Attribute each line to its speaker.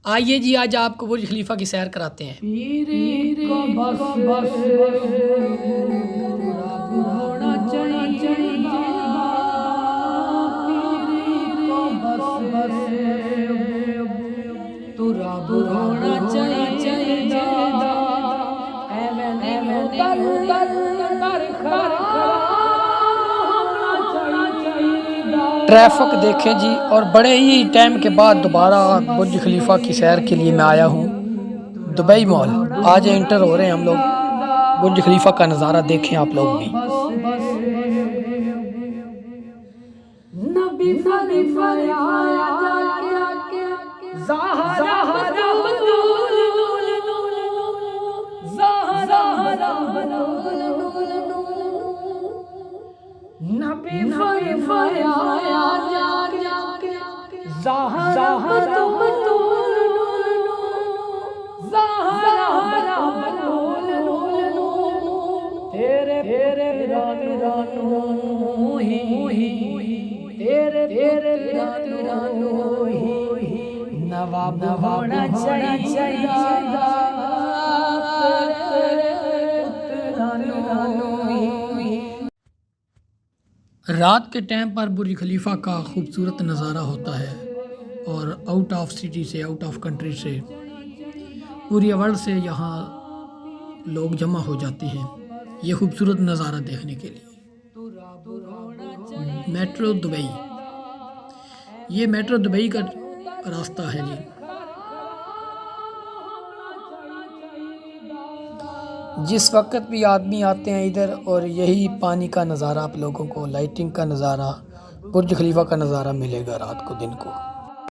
Speaker 1: آئیے جی آج آپ کو برج خلیفہ کی سیر کراتے ہیں۔ ٹریفک دیکھیں جی، اور بڑے ہی ٹائم کے بعد دوبارہ برج خلیفہ کی سیر کے لیے میں آیا ہوں دبئی مال۔ آج انٹر ہو رہے ہیں ہم لوگ، برج خلیفہ کا نظارہ دیکھیں آپ لوگ بھی۔ رات کے ٹائم پر برج خلیفہ کا خوبصورت نظارہ ہوتا ہے، اور آؤٹ آف سٹی سے، آؤٹ آف کنٹری سے، پوری ورلڈ سے یہاں لوگ جمع ہو جاتے ہیں یہ خوبصورت نظارہ دیکھنے کے لیے۔ میٹرو دبئی، یہ میٹرو دبئی کا راستہ ہے جی۔ جس وقت بھی آدمی آتے ہیں ادھر، اور یہی پانی کا نظارہ آپ لوگوں کو، لائٹنگ کا نظارہ، برج خلیفہ کا نظارہ ملے گا رات کو، دن کو۔